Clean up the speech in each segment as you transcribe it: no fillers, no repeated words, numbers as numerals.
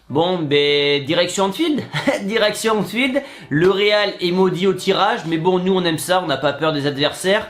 Bon, ben, direction Anfield. Direction Anfield. Le Real est maudit au tirage. Mais bon, nous, on aime ça. On n'a pas peur des adversaires.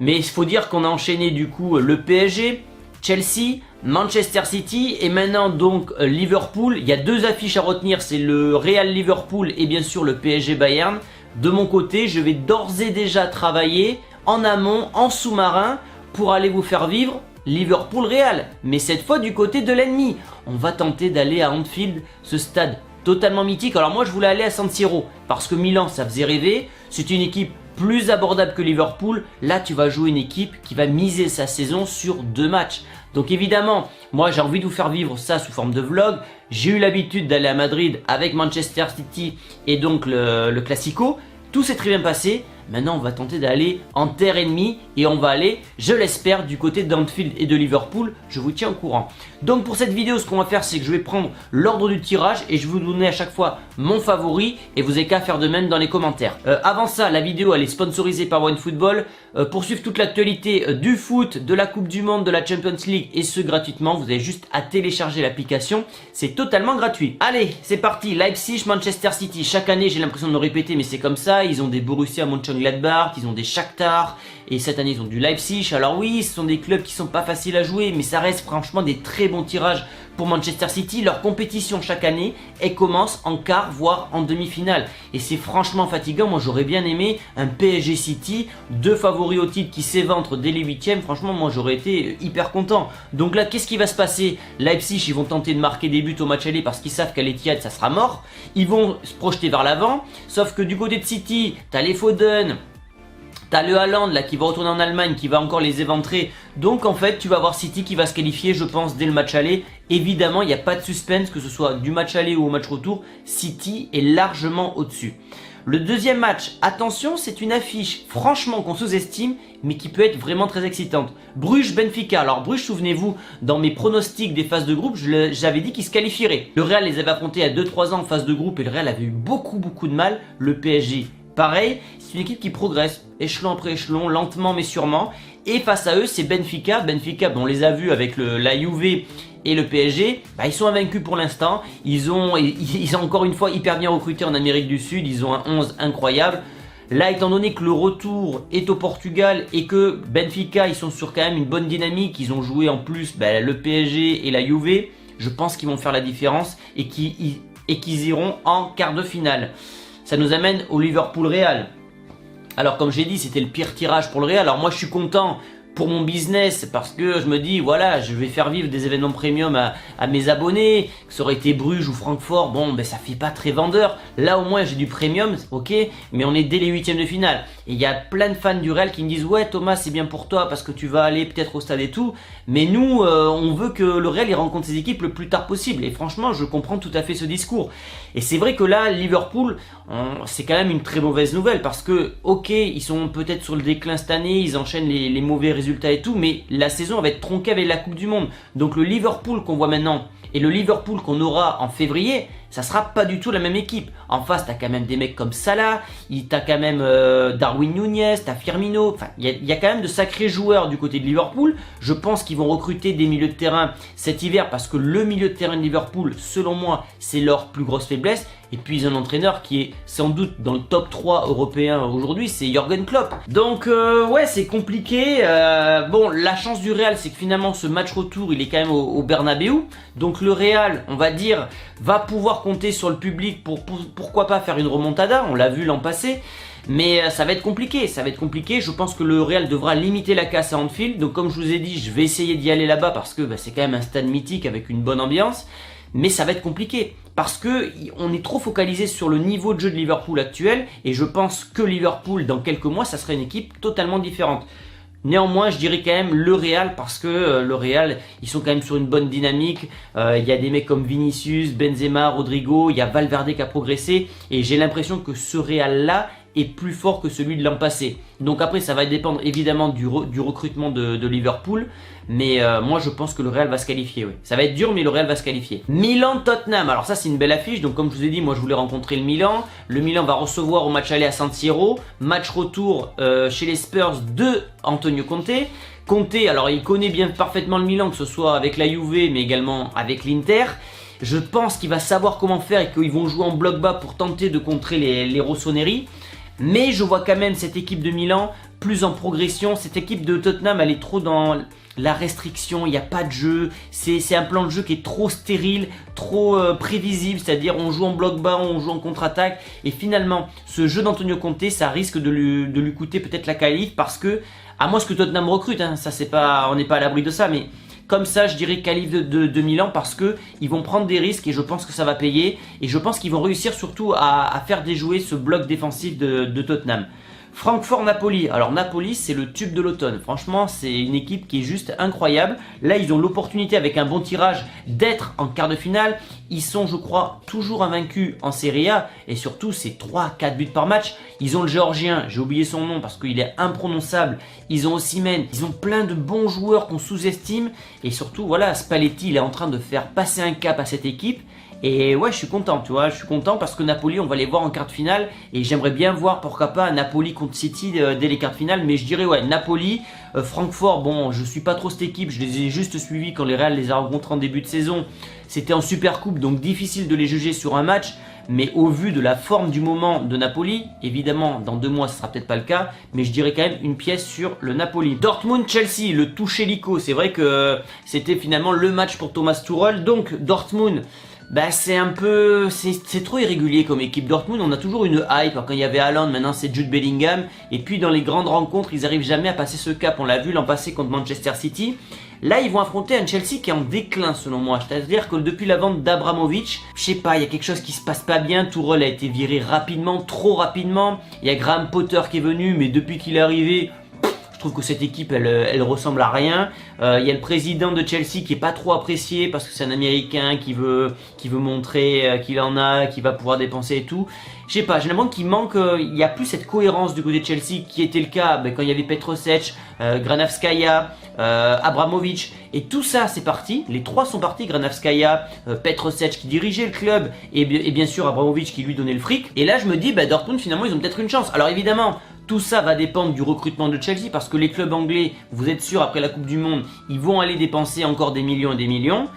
Mais il faut dire qu'on a enchaîné, du coup, le PSG, Chelsea, Manchester City et maintenant, donc, Liverpool. Il y a deux affiches à retenir. C'est le Real Liverpool et bien sûr le PSG Bayern. De mon côté, je vais d'ores et déjà travailler en amont, en sous-marin, pour aller vous faire vivre Liverpool-Real, mais cette fois du côté de l'ennemi. On va tenter d'aller à Anfield, ce stade totalement mythique. Alors moi je voulais aller à San Siro, parce que Milan ça faisait rêver, c'est une équipe plus abordable que Liverpool. Là tu vas jouer une équipe qui va miser sa saison sur 2 matchs. Donc évidemment, moi j'ai envie de vous faire vivre ça sous forme de vlog. J'ai eu l'habitude d'aller à Madrid avec Manchester City et donc le Classico. Tout s'est très bien passé. Maintenant, on va tenter d'aller en terre ennemie et on va aller, je l'espère, du côté d'Anfield et de Liverpool. Je vous tiens au courant. Donc pour cette vidéo, ce qu'on va faire, c'est que je vais prendre l'ordre du tirage et je vais vous donner à chaque fois mon favori et vous n'avez qu'à faire de même dans les commentaires. Avant ça, la vidéo elle est sponsorisée par OneFootball. Pour suivre toute l'actualité du foot, de la Coupe du Monde, de la Champions League et ce gratuitement, vous avez juste à télécharger l'application. C'est totalement gratuit. Allez, c'est parti. Leipzig, Manchester City. Chaque année, j'ai l'impression de me répéter, mais c'est comme ça. Ils ont des Borussia Mönchengladbach, ils ont des Shakhtar et cette année ils ont du Leipzig. Alors oui, ce sont des clubs qui sont pas faciles à jouer, mais ça reste franchement des très bons tirages pour Manchester City. Leur compétition chaque année, elle commence en quart voire en demi-finale et c'est franchement fatigant. Moi j'aurais bien aimé un PSG City, 2 favoris au titre qui s'éventrent dès les 8e. Franchement moi j'aurais été hyper content. Donc là qu'est-ce qui va se passer? Leipzig ils vont tenter de marquer des buts au match aller parce qu'ils savent qu'à l'Etihad ça sera mort. Ils vont se projeter vers l'avant, sauf que du côté de City, t'as les Foden, t'as le Haaland là qui va retourner en Allemagne, qui va encore les éventrer. Donc en fait tu vas voir City qui va se qualifier je pense dès le match aller. Évidemment il n'y a pas de suspense que ce soit du match aller ou au match retour. City est largement au-dessus. Le deuxième match, attention, c'est une affiche franchement qu'on sous-estime mais qui peut être vraiment très excitante. Bruges-Benfica. Alors Bruges, souvenez-vous, dans mes pronostics des phases de groupe, j'avais dit qu'ils se qualifieraient. Le Real les avait affrontés il y a 2-3 ans en phase de groupe et le Real avait eu beaucoup de mal. Le PSG pareil, c'est une équipe qui progresse, échelon après échelon, lentement mais sûrement. Et face à eux, c'est Benfica. Benfica, on les a vus avec la Juve et le PSG. Ils sont invaincus pour l'instant. Ils ont encore une fois hyper bien recruté en Amérique du Sud. Ils ont un 11 incroyable. Là, étant donné que le retour est au Portugal et que Benfica, ils sont sur quand même une bonne dynamique. Ils ont joué en plus le PSG et la Juve. Je pense qu'ils vont faire la différence et qu'ils iront en quart de finale. Ça nous amène au Liverpool-Real. Alors comme j'ai dit, c'était le pire tirage pour le Real. Alors moi je suis content pour mon business parce que je me dis voilà, je vais faire vivre des événements premium à mes abonnés. Que ça aurait été Bruges ou Francfort, bon ça fait pas très vendeur. Là au moins j'ai du premium, ok, mais on est dès les 8e de finale. Et il y a plein de fans du Real qui me disent ouais Thomas c'est bien pour toi parce que tu vas aller peut-être au stade et tout. Mais nous on veut que le Real il rencontre ses équipes le plus tard possible. Et franchement je comprends tout à fait ce discours. Et c'est vrai que là Liverpool c'est quand même une très mauvaise nouvelle parce que ok ils sont peut-être sur le déclin cette année, ils enchaînent les mauvais résultats et tout, mais la saison va être tronquée avec la Coupe du Monde. Donc le Liverpool qu'on voit maintenant et le Liverpool qu'on aura en février, ça sera pas du tout la même équipe. En face, t'as quand même des mecs comme Salah, t'as quand même Darwin Núñez, t'as Firmino. Enfin, il y a quand même de sacrés joueurs du côté de Liverpool. Je pense qu'ils vont recruter des milieux de terrain cet hiver parce que le milieu de terrain de Liverpool, selon moi, c'est leur plus grosse faiblesse. Et puis ils ont un entraîneur qui est sans doute dans le top 3 européen aujourd'hui, c'est Jürgen Klopp. Donc ouais, c'est compliqué. Bon, la chance du Real, c'est que finalement ce match retour, il est quand même au Bernabéu. Donc le Real, on va dire, va pouvoir compter sur le public pour pourquoi pas faire une remontada. On l'a vu l'an passé. Mais ça va être compliqué, Je pense que le Real devra limiter la casse à Anfield. Donc comme je vous ai dit, je vais essayer d'y aller là-bas parce que c'est quand même un stade mythique avec une bonne ambiance. Mais ça va être compliqué parce que on est trop focalisé sur le niveau de jeu de Liverpool actuel et je pense que Liverpool dans quelques mois ça serait une équipe totalement différente. Néanmoins je dirais quand même le Real parce que le Real ils sont quand même sur une bonne dynamique. Il y a des mecs comme Vinicius, Benzema, Rodrigo, il y a Valverde qui a progressé et j'ai l'impression que ce Real là est plus fort que celui de l'an passé. Donc après ça va dépendre évidemment du recrutement de Liverpool. Mais moi je pense que le Real va se qualifier, oui. Ça va être dur mais le Real va se qualifier. Milan-Tottenham, alors ça c'est une belle affiche. Donc comme je vous ai dit, moi je voulais rencontrer le Milan. Le Milan va recevoir au match aller à San Siro. Match retour chez les Spurs de Antonio Conte. Conte, alors il connaît bien parfaitement le Milan, que ce soit avec la Juve mais également avec l'Inter. Je pense qu'il va savoir comment faire et qu'ils vont jouer en bloc bas pour tenter de contrer les Rossoneri. Mais je vois quand même cette équipe de Milan plus en progression. Cette équipe de Tottenham, elle est trop dans la restriction, il n'y a pas de jeu. C'est un plan de jeu qui est trop stérile, trop prévisible. C'est-à-dire on joue en bloc bas, on joue en contre-attaque. Et finalement, ce jeu d'Antonio Conte, ça risque de lui coûter peut-être la qualif. Parce que, à moins que Tottenham recrute, hein, ça c'est pas, on n'est pas à l'abri de ça. Mais comme ça, je dirais qualif de Milan parce qu'ils vont prendre des risques et je pense que ça va payer. Et je pense qu'ils vont réussir surtout à faire déjouer ce bloc défensif de Tottenham. Francfort-Napoli. Alors Napoli, c'est le tube de l'automne. Franchement, c'est une équipe qui est juste incroyable. Là, ils ont l'opportunité avec un bon tirage d'être en quart de finale. Ils sont, je crois, toujours invaincus en Serie A. Et surtout, c'est 3-4 buts par match. Ils ont le Géorgien, j'ai oublié son nom parce qu'il est imprononçable. Ils ont Osimhen. Ils ont plein de bons joueurs qu'on sous-estime. Et surtout, voilà, Spalletti, il est en train de faire passer un cap à cette équipe. Et ouais, je suis content, tu vois, je suis content parce que Napoli, on va les voir en quart de finale et j'aimerais bien voir, pourquoi pas, Napoli contre City dès les quarts de finale. Mais je dirais, ouais, Napoli, Francfort, bon, je suis pas trop cette équipe, je les ai juste suivis quand les Real les a rencontrés en début de saison. C'était en Super Coupe, donc difficile de les juger sur un match. Mais au vu de la forme du moment de Napoli, évidemment, dans 2 mois, ce sera peut-être pas le cas, mais je dirais quand même une pièce sur le Napoli. Dortmund-Chelsea, le toucher lico, c'est vrai que c'était finalement le match pour Thomas Tuchel. Donc, Dortmund, bah c'est un peu, c'est trop irrégulier comme équipe. Dortmund, on a toujours une hype. Quand il y avait Haaland, maintenant c'est Jude Bellingham. Et puis dans les grandes rencontres, ils arrivent jamais à passer ce cap. On l'a vu l'an passé contre Manchester City. Là, ils vont affronter un Chelsea qui est en déclin selon moi. C'est-à-dire que depuis la vente d'Abramovich, je sais pas, il y a quelque chose qui se passe pas bien. Tuchel a été viré rapidement, trop rapidement. Il y a Graham Potter qui est venu, mais depuis qu'il est arrivé, je trouve que cette équipe, elle ressemble à rien. Il y a le président de Chelsea qui est pas trop apprécié parce que c'est un Américain qui veut montrer qu'il en a, qui va pouvoir dépenser et tout. Je sais pas, j'ai l'impression qu'il manque, il y a plus cette cohérence du côté de Chelsea qui était le cas quand il y avait Petrovic, Granavskaya, Abramovich et tout ça c'est parti. Les 3 sont partis, Granavskaya, Petrovic qui dirigeait le club et bien sûr Abramovich qui lui donnait le fric. Et là je me dis, Dortmund finalement ils ont peut-être une chance. Alors évidemment, tout ça va dépendre du recrutement de Chelsea parce que les clubs anglais, vous êtes sûr, après la Coupe du Monde, ils vont aller dépenser encore des millions et des millions.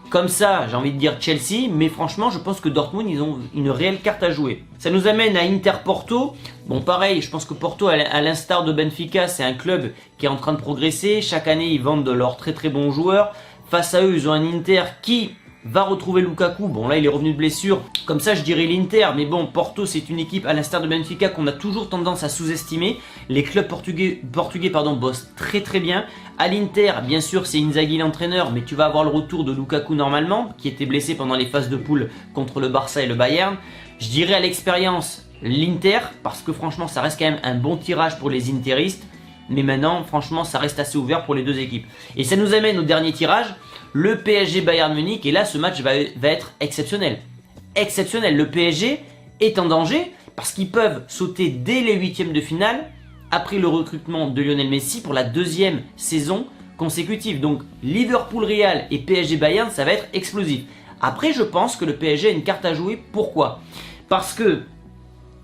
Comme ça, j'ai envie de dire Chelsea, mais franchement, je pense que Dortmund, ils ont une réelle carte à jouer. Ça nous amène à Inter-Porto. Bon, pareil, je pense que Porto, à l'instar de Benfica, c'est un club qui est en train de progresser. Chaque année, ils vendent de leurs très très bons joueurs. Face à eux, ils ont un Inter qui va retrouver Lukaku. Bon, là, il est revenu de blessure. Comme ça, je dirais l'Inter. Mais bon, Porto, c'est une équipe, à l'instar de Benfica, qu'on a toujours tendance à sous-estimer. Les clubs portugais bossent très très bien. À l'Inter, bien sûr, c'est Inzaghi l'entraîneur, mais tu vas avoir le retour de Lukaku normalement, qui était blessé pendant les phases de poule contre le Barça et le Bayern. Je dirais à l'expérience l'Inter, parce que franchement, ça reste quand même un bon tirage pour les interistes. Mais maintenant, franchement, ça reste assez ouvert pour les deux équipes. Et ça nous amène au dernier tirage, le PSG Bayern Munich. Et là, ce match va être exceptionnel. Exceptionnel. Le PSG est en danger parce qu'ils peuvent sauter dès les 8e de finale après le recrutement de Lionel Messi pour la 2e saison consécutive. Donc, Liverpool-Real et PSG-Bayern, ça va être explosif. Après, je pense que le PSG a une carte à jouer. Pourquoi? Parce que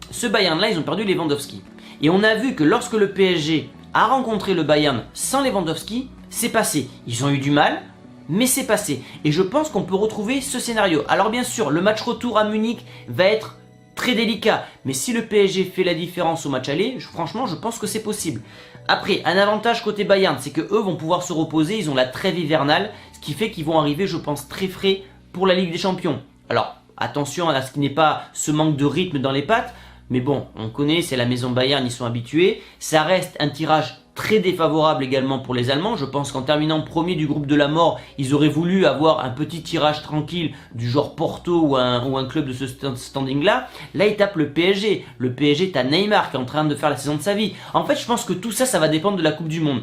ce Bayern-là, ils ont perdu Lewandowski. Et on a vu que lorsque le PSG a rencontré le Bayern sans Lewandowski, c'est passé. Ils ont eu du mal, mais c'est passé. Et je pense qu'on peut retrouver ce scénario. Alors bien sûr, le match retour à Munich va être très délicat. Mais si le PSG fait la différence au match aller, franchement, je pense que c'est possible. Après, un avantage côté Bayern, c'est que eux vont pouvoir se reposer. Ils ont la trêve hivernale, ce qui fait qu'ils vont arriver, je pense, très frais pour la Ligue des Champions. Alors, attention à ce qui n'est pas ce manque de rythme dans les pattes. Mais bon, on connaît, c'est la maison Bayern, ils sont habitués. Ça reste un tirage très défavorable également pour les Allemands. Je pense qu'en terminant premier du groupe de la mort, ils auraient voulu avoir un petit tirage tranquille du genre Porto ou un club de ce standing-là. Là, ils tapent le PSG. Le PSG, t'as Neymar qui est en train de faire la saison de sa vie. En fait, je pense que tout ça, ça va dépendre de la Coupe du Monde.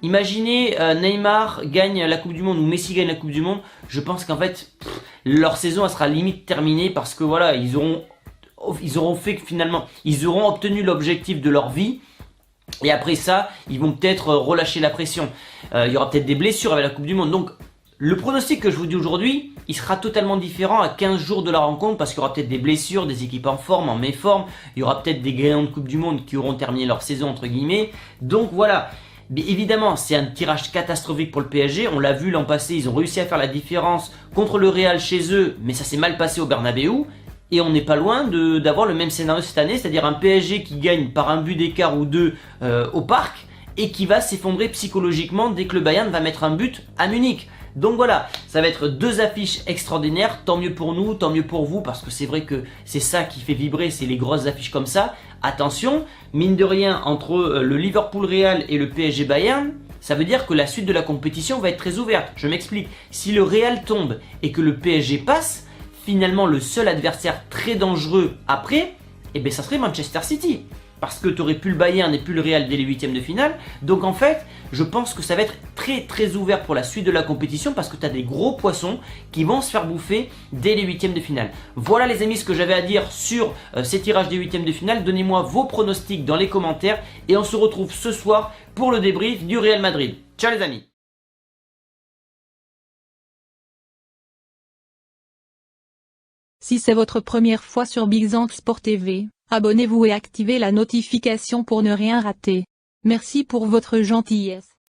Imaginez Neymar gagne la Coupe du Monde ou Messi gagne la Coupe du Monde. Je pense qu'en fait, leur saison, elle sera limite terminée parce que voilà, ils auront fait que finalement, ils auront obtenu l'objectif de leur vie. Et après ça, ils vont peut-être relâcher la pression. Il y aura peut-être des blessures avec la Coupe du Monde. Donc, le pronostic que je vous dis aujourd'hui, il sera totalement différent à 15 jours de la rencontre parce qu'il y aura peut-être des blessures, des équipes en forme, en méforme. Il y aura peut-être des gagnants de Coupe du Monde qui auront terminé leur saison, entre guillemets. Donc voilà. Mais évidemment, c'est un tirage catastrophique pour le PSG. On l'a vu l'an passé, ils ont réussi à faire la différence contre le Real chez eux, mais ça s'est mal passé au Bernabeu. Et on n'est pas loin d'avoir le même scénario cette année, c'est-à-dire un PSG qui gagne par un but d'écart ou deux au parc et qui va s'effondrer psychologiquement dès que le Bayern va mettre un but à Munich. Donc voilà, ça va être deux affiches extraordinaires, tant mieux pour nous, tant mieux pour vous, parce que c'est vrai que c'est ça qui fait vibrer, c'est les grosses affiches comme ça. Attention, mine de rien, entre le Liverpool Real et le PSG Bayern, ça veut dire que la suite de la compétition va être très ouverte. Je m'explique, si le Real tombe et que le PSG passe, finalement le seul adversaire très dangereux après, eh bien ça serait Manchester City. Parce que tu aurais plus le Bayern et plus le Real dès les huitièmes de finale. Donc en fait, je pense que ça va être très très ouvert pour la suite de la compétition parce que tu as des gros poissons qui vont se faire bouffer dès les huitièmes de finale. Voilà les amis ce que j'avais à dire sur ces tirages des huitièmes de finale. Donnez-moi vos pronostics dans les commentaires et on se retrouve ce soir pour le débrief du Real Madrid. Ciao les amis! Si c'est votre première fois sur Big Zang Sport TV, abonnez-vous et activez la notification pour ne rien rater. Merci pour votre gentillesse.